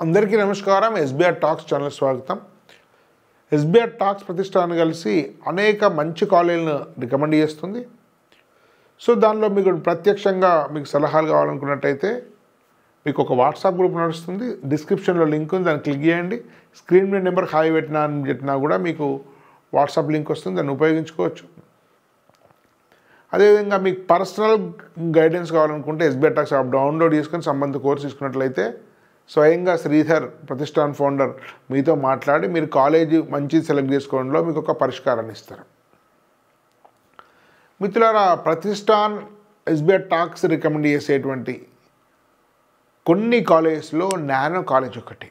అందరికీ నమస్కారం. SBR talks channel స్వాగతం. ఎస్బీఆర్ టాక్స్ ప్రతిష్టానం కలిసి అనేక మంచి కాలేజీలను రికమెండ్ చేస్తుంది. సో దానిలో మీకు ప్రత్యక్షంగా మీకు సలహాలు కావాలనుకున్నట్టయితే మీకు ఒక వాట్సాప్ గ్రూప్ నడుస్తుంది. డిస్క్రిప్షన్లో లింక్ ఉంది, దాన్ని క్లిక్ చేయండి. స్క్రీన్ మీద నెంబర్ హాయ్ పెట్టినా కూడా మీకు వాట్సాప్ లింక్ వస్తుంది, దాన్ని ఉపయోగించుకోవచ్చు. అదేవిధంగా మీకు పర్సనల్ గైడెన్స్ కావాలనుకుంటే ఎస్బీఆర్ టాక్స్ యాప్ డౌన్లోడ్ చేసుకొని సంబంధిత కోర్సు తీసుకున్నట్లయితే స్వయంగా శ్రీధర్ ప్రతిష్టాన్ ఫౌండర్ మీతో మాట్లాడి మీరు కాలేజీ మంచిది సెలెక్ట్ చేసుకోవడంలో మీకు ఒక పరిష్కారాన్ని ఇస్తారు. మిత్రులారా, ప్రతిష్టాన్ ఎస్బీఆర్ టాక్స్ రికమెండ్ చేసేటువంటి కొన్ని కాలేజెస్లో నానో కాలేజ్ ఒకటి.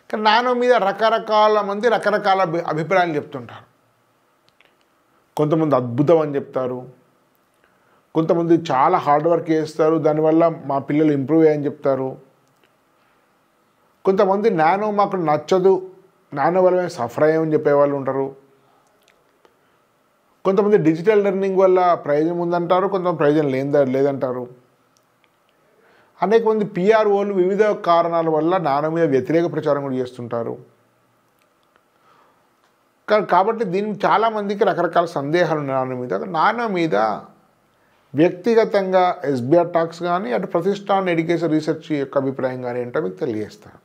కానీ నానో మీద రకరకాల మంది రకరకాల అభిప్రాయాలు చెప్తుంటారు. కొంతమంది అద్భుతం అని చెప్తారు, కొంతమంది చాలా హార్డ్ వర్క్ చేస్తారు, దానివల్ల మా పిల్లలు ఇంప్రూవ్ అయ్యని చెప్తారు. కొంతమంది నానో మాకు నచ్చదు, నానో వల్ల మేము సఫర్ అయ్యామని చెప్పేవాళ్ళు ఉంటారు. కొంతమంది డిజిటల్ లెర్నింగ్ వల్ల ప్రయోజనం ఉందంటారు, కొంతమంది ప్రయోజనం లేదంటారు. అనేక మంది పిఆర్ఓలు వివిధ కారణాల వల్ల నానో మీద వ్యతిరేక ప్రచారం కూడా చేస్తుంటారు. కాబట్టి దీని చాలామందికి రకరకాల సందేహాలు ఉన్నాయి. నానో మీద వ్యక్తిగతంగా ఎస్బీఆర్ టాక్స్ కానీ అటు ప్రతిష్టాన్ ఎడ్యుకేషన్ రీసెర్చ్ యొక్క అభిప్రాయం కానీ ఏంటో మీకు తెలియజేస్తాను.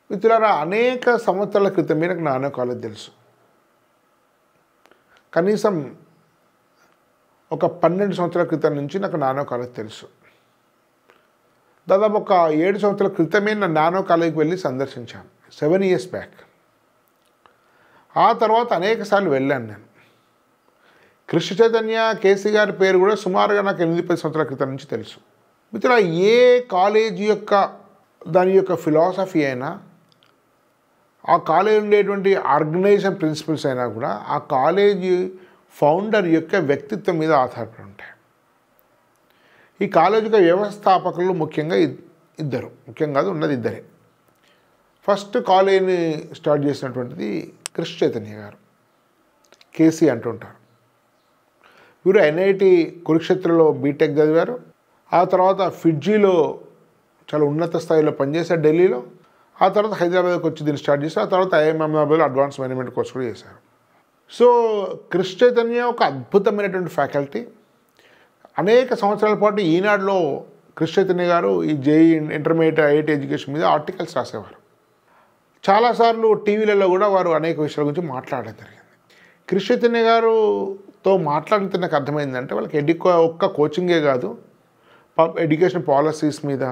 మిత్రులారా, అనేక సంవత్సరాల క్రితమే నాకు నానో కాలేజ్ తెలుసు. కనీసం ఒక 12 సంవత్సరాల క్రితం నుంచి నాకు నానో కాలేజ్ తెలుసు. దాదాపు ఒక 7 సంవత్సరాల క్రితమే నా నానో కాలేజ్కి వెళ్ళి సందర్శించాను, 7 years బ్యాక్. ఆ తర్వాత అనేక సార్లు వెళ్ళాను నేను. కృష్ణ చైతన్య కేసీ గారి పేరు కూడా సుమారుగా నాకు 8-10 సంవత్సరాల క్రితం నుంచి తెలుసు. మిత్రులారా, ఏ కాలేజీ యొక్క దాని యొక్క ఫిలాసఫీ అయినా, ఆ కాలేజీ ఉండేటువంటి ఆర్గనైజేషన్ ప్రిన్సిపల్స్ అయినా కూడా ఆ కాలేజీ ఫౌండర్ యొక్క వ్యక్తిత్వం మీద ఆధారపడి ఉంటాయి. ఈ కాలేజీ యొక్క వ్యవస్థాపకులు ముఖ్యంగా ముఖ్యం కాదు, ఉన్నది ఇద్దరే. ఫస్ట్ కాలేజీని స్టార్ట్ చేసినటువంటిది కృష్ణ చైతన్య గారు, కేసీ అంటుంటారు. వీరు ఎన్ఐటి కురుక్షేత్రలో బీటెక్ చదివారు. ఆ తర్వాత ఫిడ్జీలో చాలా ఉన్నత స్థాయిలో పనిచేశారు, ఢిల్లీలో. ఆ తర్వాత హైదరాబాద్కి వచ్చి దీన్ని స్టార్ట్ చేశారు. ఆ తర్వాత ఐఎంఎంలో అడ్వాన్స్ మేనేజ్మెంట్ కోర్స్ కూడా చేశారు. సో కృష్ణ చైతన్య ఒక అద్భుతమైనటువంటి ఫ్యాకల్టీ. అనేక సంవత్సరాల పాటు ఈనాడులో కృష్ణ చైతన్య గారు ఈ జేఈ ఇంటర్మీడియట్ ఐఐటి ఎడ్యుకేషన్ మీద ఆర్టికల్స్ రాసేవారు. చాలాసార్లు టీవీలలో కూడా వారు అనేక విషయాల గురించి మాట్లాడడం జరిగింది. కృష్ణ చైతన్య గారుతో మాట్లాడితే నాకు అర్థమైందంటే వాళ్ళకి ఒక్క కోచింగే కాదు, ఎడ్యుకేషన్ పాలసీస్ మీద,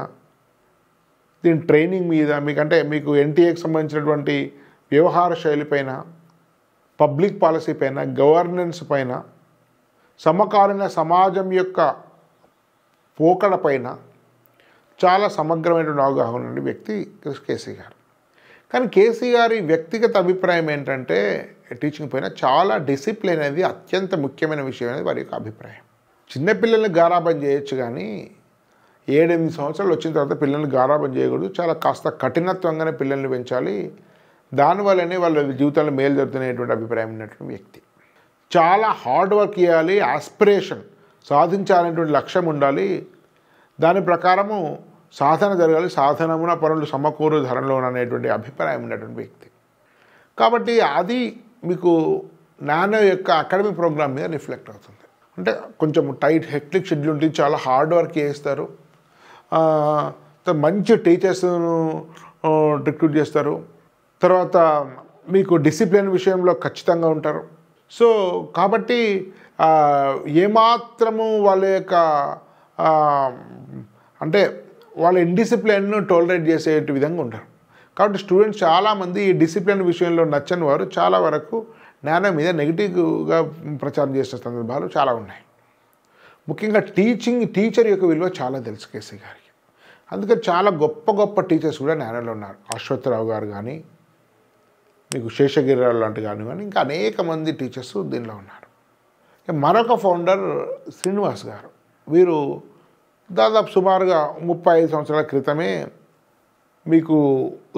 దీని ట్రైనింగ్ మీద, మీకు ఎన్టీఏకి సంబంధించినటువంటి వ్యవహార శైలి పైన, పబ్లిక్ పాలసీ పైన, గవర్నెన్స్ పైన, సమకాలీన సమాజం యొక్క పోకడ పైన చాలా సమగ్రమైనటువంటి అవగాహన ఉన్న వ్యక్తి కేసీ గారు. కానీ కేసీ గారి వ్యక్తిగత అభిప్రాయం ఏంటంటే టీచింగ్ పైన చాలా డిసిప్లిన్ అనేది అత్యంత ముఖ్యమైన విషయం అనేది వారి యొక్క అభిప్రాయం. చిన్నపిల్లల్ని గారాబం చేయొచ్చు, కానీ 7-8 సంవత్సరాలు వచ్చిన తర్వాత పిల్లల్ని గారాబం చేయకూడదు. చాలా కాస్త కఠినత్వంగానే పిల్లల్ని పెంచాలి. దానివల్లనే వాళ్ళ జీవితంలో మేలు జరుగుతున్నటువంటి అభిప్రాయం ఉన్నటువంటి వ్యక్తి. చాలా హార్డ్ వర్క్ చేయాలి, ఆస్పిరేషన్ సాధించాలనేటువంటి లక్ష్యం ఉండాలి, దాని ప్రకారము సాధన జరగాలి, సాధనమున పనులు సమకూరు ధరలో అనేటువంటి అభిప్రాయం ఉన్నటువంటి వ్యక్తి. కాబట్టి అది మీకు నానో యొక్క అకాడమిక్ ప్రోగ్రామ్ మీద రిఫ్లెక్ట్ అవుతుంది. అంటే కొంచెం టైట్ హెక్టిక్ షెడ్యూల్ ఉంటుంది, చాలా హార్డ్ వర్క్ చేస్తారు, మంచి టీచర్స్ను రిక్రూట్ చేస్తారు, తర్వాత మీకు డిసిప్లిన్ విషయంలో ఖచ్చితంగా ఉంటారు. సో కాబట్టి ఏమాత్రము వాళ్ళ యొక్క అంటే వాళ్ళ ఇండిసిప్లిన్ను టోలరేట్ చేసే విధంగా ఉంటారు. కాబట్టి స్టూడెంట్స్ చాలామంది ఈ డిసిప్లిన్ విషయంలో నచ్చని వారు చాలా వరకు నానో మీద నెగిటివ్గా ప్రచారం చేసిన సందర్భాలు చాలా ఉన్నాయి. ముఖ్యంగా టీచర్ యొక్క విలువ చాలా తెలుసు కేసీ గారికి. అందుకని చాలా గొప్ప గొప్ప టీచర్స్ కూడా నానోలో ఉన్నారు. అశ్వత్థరావు గారు కానీ, మీకు శేషగిరిరావు లాంటి కానీ ఇంకా అనేక మంది టీచర్స్ దీనిలో ఉన్నారు. మరొక ఫౌండర్ శ్రీనివాస్ గారు. వీరు దాదాపు సుమారుగా 35 సంవత్సరాల క్రితమే మీకు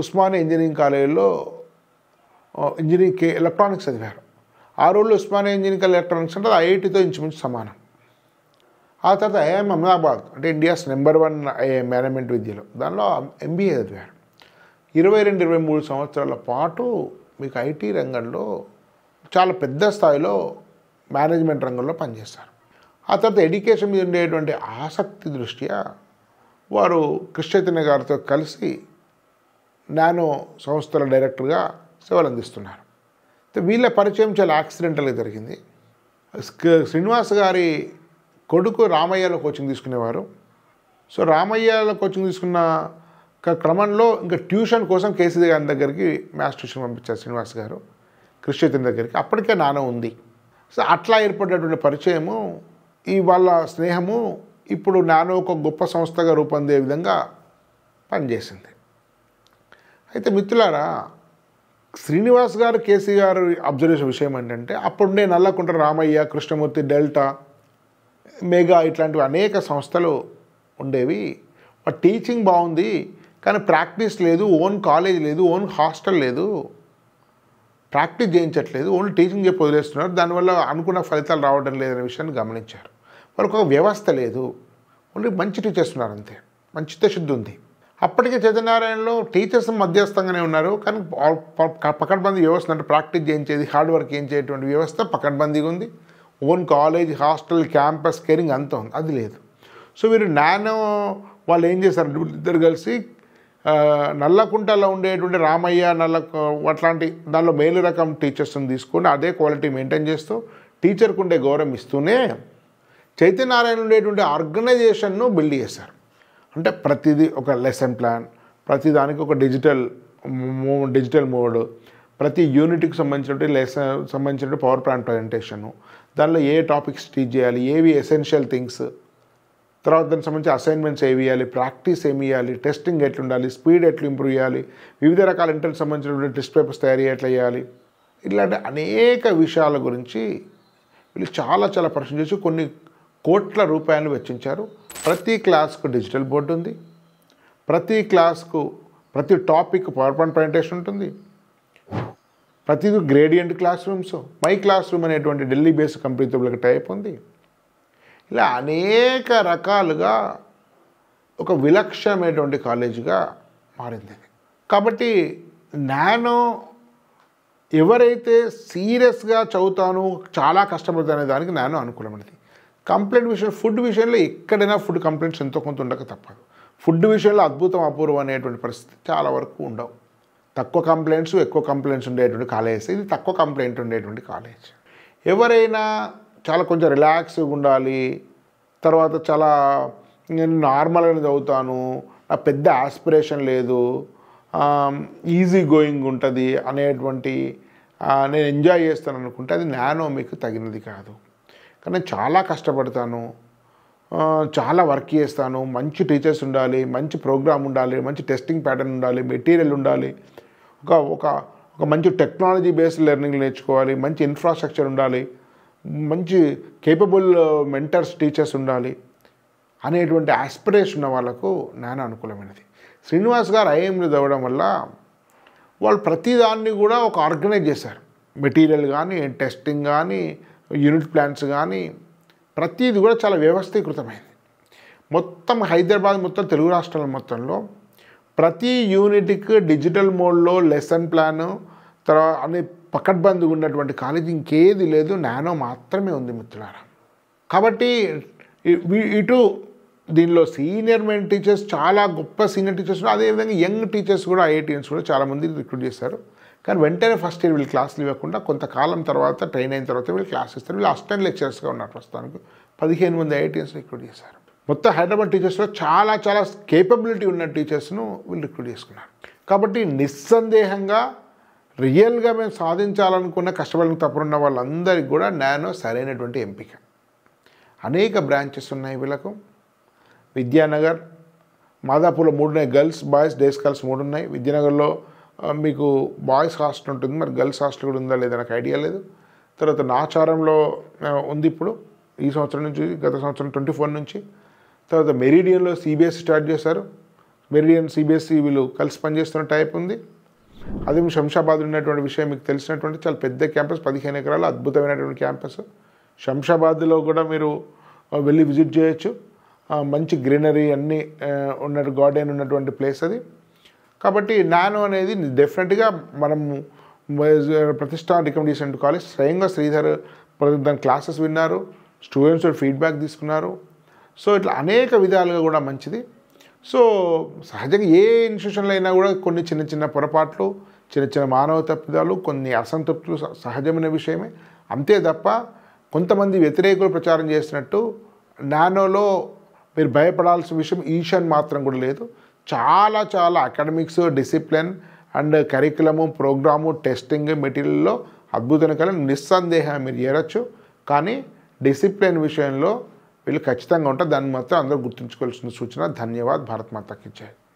ఉస్మానియా ఇంజనీరింగ్ కాలేజీలో ఎలక్ట్రానిక్స్ చదివారు. ఆ రోజుల్లో ఉస్మానియా ఇంజనీరింగ్ ఎలక్ట్రానిక్స్ అంటే ఐఐటితో ఇంచుమించు సమానం. ఆ తర్వాత ఐఐఎం అహ్మదాబాద్ అంటే ఇండియాస్ నెంబర్ 1 మేనేజ్మెంట్ విద్యలో దానిలో ఎంబీఏ చదివారు. 22-23 సంవత్సరాల పాటు మీకు ఐటీ రంగంలో చాలా పెద్ద స్థాయిలో మేనేజ్మెంట్ రంగంలో పనిచేస్తారు. ఆ తర్వాత ఎడ్యుకేషన్ మీద ఉండేటువంటి ఆసక్తి దృష్ట్యా వారు కృష్ణ చైతన్య గారితో కలిసి నానో సంస్థల డైరెక్టర్గా సేవలు అందిస్తున్నారు. వీళ్ళ పరిచయం చాలా యాక్సిడెంటల్గా జరిగింది. శ్రీనివాస్ గారి కొడుకు రామయ్యలో కోచింగ్ తీసుకునేవారు. సో రామయ్యలో కోచింగ్ తీసుకున్న క్రమంలో ఇంకా ట్యూషన్ కోసం కేసీ గారి దగ్గరికి మ్యాథ్స్ ట్యూషన్ పంపించారు శ్రీనివాస్ గారు కృష్ణ చైతన్య దగ్గరికి. అప్పటికే నానో ఉంది. సో అట్లా ఏర్పడినటువంటి పరిచయము, ఈ వాళ్ళ స్నేహము ఇప్పుడు నానో ఒక గొప్ప సంస్థగా రూపొందే విధంగా పనిచేసింది. అయితే మిత్రులారా, శ్రీనివాస్ గారు కేసీ గారు అబ్జర్వేషన్ విషయం ఏంటంటే అప్పుడుండే నల్లకుంట రామయ్య, కృష్ణమూర్తి, డెల్టా, మెగా ఇట్లాంటివి అనేక సంస్థలు ఉండేవి. టీచింగ్ బాగుంది కానీ ప్రాక్టీస్ లేదు, ఓన్ కాలేజ్ లేదు, ఓన్ హాస్టల్ లేదు, ప్రాక్టీస్ చేయించట్లేదు, ఓన్లీ టీచింగ్ చెప్పి వదిలేస్తున్నారు, దానివల్ల అనుకున్న ఫలితాలు రావడం లేదనే విషయాన్ని గమనించారు. వాళ్ళకు ఒక వ్యవస్థ లేదు, ఓన్లీ మంచి టీచర్స్ ఉన్నారు అంతే, మంచి చిత్తశుద్ధి ఉంది. అప్పటికే చైతన్యనారాయణలో టీచర్స్ మధ్యస్థంగానే ఉన్నారు కానీ పకడ్బందీ వ్యవస్థ అంటే ప్రాక్టీస్ చేయించేది, హార్డ్ వర్క్ చేయించేటువంటి వ్యవస్థ పకడ్బందీగా ఉంది. Own college, hostel, campus, caring అంతా ఉంది, అది లేదు. సో వీరు నానో వాళ్ళు ఏం చేశారు, ఇద్దరు కలిసి నల్లకుంటలో ఉండేటువంటి రామయ్య, అట్లాంటి దానిలో మేలు రకం టీచర్స్ని తీసుకొని అదే క్వాలిటీ మెయింటైన్ చేస్తూ టీచర్కు ఉండే గౌరవం ఇస్తూనే చైతన్యనారాయణ ఉండేటువంటి ఆర్గనైజేషన్ను బిల్డ్ చేశారు. అంటే ప్రతిదీ ఒక లెసన్ ప్లాన్, ప్రతిదానికి ఒక డిజిటల్ మోడ్, ప్రతి యూనిట్కి సంబంధించిన పవర్ పాయింట్ ప్రజెంటేషను, దానిలో ఏ టాపిక్స్ టీచ్ చేయాలి, ఏవి ఎసెన్షియల్ థింగ్స్, తర్వాత దానికి సంబంధించి అసైన్మెంట్స్ ఏమి ఇవ్వాలి, ప్రాక్టీస్ ఏమి ఇవ్వాలి, టెస్టింగ్ ఎట్లా ఉండాలి, స్పీడ్ ఎట్లా ఇంప్రూవ్ చేయాలి, వివిధ రకాల ఇంటర్కి సంబంధించినటువంటి టెస్ట్ పేపర్స్ తయారీ ఎట్లా చేయాలి, ఇలాంటి అనేక విషయాల గురించి వీళ్ళు చాలా పరిశీలన చేసి కొన్ని కోట్ల రూపాయలు వెచ్చించారు. ప్రతి క్లాస్కు డిజిటల్ బోర్డు ఉంది, ప్రతి క్లాస్కు ప్రతి టాపిక్ పవర్ పాయింట్ ప్రజెంటేషన్ ఉంటుంది, ప్రతిదీ gradient class rooms, my class room అనేటువంటి ఢిల్లీ బేస్డ్ కంపెనీతో వీళ్ళకి టైప్ ఉంది. ఇలా అనేక రకాలుగా ఒక విలక్షణమైనటువంటి కాలేజీగా మారింది. కాబట్టి నానో ఎవరైతే సీరియస్గా చదువుతాను, చాలా కష్టపడతానే దానికి నానో అనుకూలమైనది. కంప్లైంట్ విషయం, ఫుడ్ విషయంలో ఎక్కడైనా ఫుడ్ కంప్లైంట్స్ ఎంతో కొంత ఉండక తప్పదు. ఫుడ్ విషయంలో అద్భుతం, అపూర్వం అనేటువంటి పరిస్థితి చాలా వరకు ఉండవు. తక్కువ కంప్లైంట్స్, ఎక్కువ కంప్లైంట్స్ ఉండేటువంటి కాలేజ్. ఇది తక్కువ కంప్లైంట్ ఉండేటువంటి కాలేజ్. ఎవరైనా చాలా కొంచెం రిలాక్స్గా ఉండాలి, తర్వాత చాలా నేను నార్మల్గానే చదువుతాను, నా పెద్ద ఆస్పిరేషన్ లేదు, ఈజీ గోయింగ్ ఉంటుంది అనేటువంటి, నేను ఎంజాయ్ చేస్తాను అనుకుంటే అది నానో మీకు తగినది కాదు. కానీ చాలా కష్టపడతాను, చాలా వర్క్ చేస్తాను, మంచి టీచర్స్ ఉండాలి, మంచి ప్రోగ్రామ్ ఉండాలి, మంచి టెస్టింగ్ ప్యాటర్న్ ఉండాలి, మెటీరియల్ ఉండాలి, ఒక మంచి టెక్నాలజీ బేస్డ్ లెర్నింగ్ నేర్చుకోవాలి, మంచి ఇన్ఫ్రాస్ట్రక్చర్ ఉండాలి, మంచి కేపబుల్ మెంటర్స్ టీచర్స్ ఉండాలి అనేటువంటి ఆస్పిరేషన్ ఉన్న వాళ్ళకు నానో అనుకూలమైనది. శ్రీనివాస్ గారు ఐఐఎంలో చదవడం వల్ల వాళ్ళు ప్రతిదాన్ని కూడా ఒక ఆర్గనైజ్ చేశారు. మెటీరియల్ కానీ, టెస్టింగ్ కానీ, యూనిట్ ప్లాన్స్ కానీ ప్రతిది కూడా చాలా వ్యవస్థీకృతమైంది. మొత్తం హైదరాబాద్, మొత్తం తెలుగు రాష్ట్రాల మొత్తంలో ప్రతి యూనిట్కి డిజిటల్ మోడ్లో లెసన్ ప్లాను తర్వాత అన్ని పకడ్బందీగా ఉన్నటువంటి కాలేజీ ఇంకేది లేదు, నానో మాత్రమే ఉంది మిత్రులారా. కాబట్టి ఇటు దీనిలో సీనియర్ మెయిన్ టీచర్స్, చాలా గొప్ప సీనియర్ టీచర్స్, అదేవిధంగా యంగ్ టీచర్స్ కూడా, ఐఐటీఎన్స్ కూడా చాలామంది రిక్రూట్ చేశారు. కానీ వెంటనే ఫస్ట్ ఇయర్ వీళ్ళు క్లాసులు ఇవ్వకుండా కొంతకాలం తర్వాత ట్రైన్ అయిన తర్వాత వీళ్ళు క్లాస్ ఇస్తారు. వీళ్ళు అసిస్టెంట్ లెక్చరర్స్గా ఉన్నారు. ప్రస్తుతానికి 15 మంది ఐఐటీఎన్స్ రిక్రూట్ చేశారు. మొత్తం హైదరాబాద్ టీచర్స్లో చాలా కేపబిలిటీ ఉన్న టీచర్స్ను వీళ్ళు రిక్రూట్ చేసుకున్నారు. కాబట్టి నిస్సందేహంగా రియల్గా మేము సాధించాలనుకున్న కష్టపడిన తప్పున్న వాళ్ళందరికీ కూడా నానో సరైనటువంటి ఎంపిక. అనేక బ్రాంచెస్ ఉన్నాయి వీళ్ళకు. విద్యానగర్, మాదాపూర్లో 3 ఉన్నాయి, గర్ల్స్, బాయ్స్, డే స్కాలర్స్ 3 ఉన్నాయి. విద్యానగర్లో మీకు బాయ్స్ హాస్టల్ ఉంటుంది, మరి గర్ల్స్ హాస్టల్ కూడా ఉందా లేదా నాకు ఐడియా లేదు. తర్వాత నాచారంలో ఉంది ఇప్పుడు, ఈ సంవత్సరం నుంచి, గత సంవత్సరం 24 నుంచి. తర్వాత మెరిడియన్లో సిబిఎస్ఈ స్టార్ట్ చేశారు. మెరిడియన్, సిబిఎస్ఈ వీళ్ళు కలిసి పనిచేస్తున్న టైప్ ఉంది. అదే శంషాబాద్ ఉన్నటువంటి విషయం మీకు తెలిసినటువంటి చాలా పెద్ద క్యాంపస్, 15 ఎకరాల అద్భుతమైనటువంటి క్యాంపస్. శంషాబాద్లో కూడా మీరు వెళ్ళి విజిట్ చేయొచ్చు. మంచి గ్రీనరీ అన్నీ ఉన్నట్టు గార్డెన్ ఉన్నటువంటి ప్లేస్ అది. కాబట్టి నానో అనేది డెఫినెట్గా మనం ప్రతిష్ట రికమెండ్ చేసిన కాలేజ్. స్వయంగా శ్రీధర్ దాని క్లాసెస్ విన్నారు, స్టూడెంట్స్ ఫీడ్బ్యాక్ తీసుకున్నారు. సో ఇట్లా అనేక విధాలుగా కూడా మంచిది. సో సహజంగా ఏ ఇన్స్టిట్యూషన్లో అయినా కూడా కొన్ని చిన్న చిన్న పొరపాట్లు, చిన్న చిన్న మానవ తప్పిదాలు, కొన్ని అసంతృప్తులు సహజమైన విషయమే. అంతే తప్ప కొంతమంది వ్యతిరేకులు ప్రచారం చేసినట్టు నానోలో మీరు భయపడాల్సిన విషయం ఈషన్ మాత్రం కూడా లేదు. చాలా చాలా academics, discipline and curriculum, programme, testing, మెటీరియల్లో అద్భుతమైన కళ నిస్సందేహం మీరు చేరచ్చు. కానీ డిసిప్లిన్ విషయంలో వీళ్ళు ఖచ్చితంగా ఉంటారు. దాన్ని మాత్రం అందరూ గుర్తుంచుకోవాల్సిన సూచన. ధన్యవాద్. భారత్ మాతాకి జై.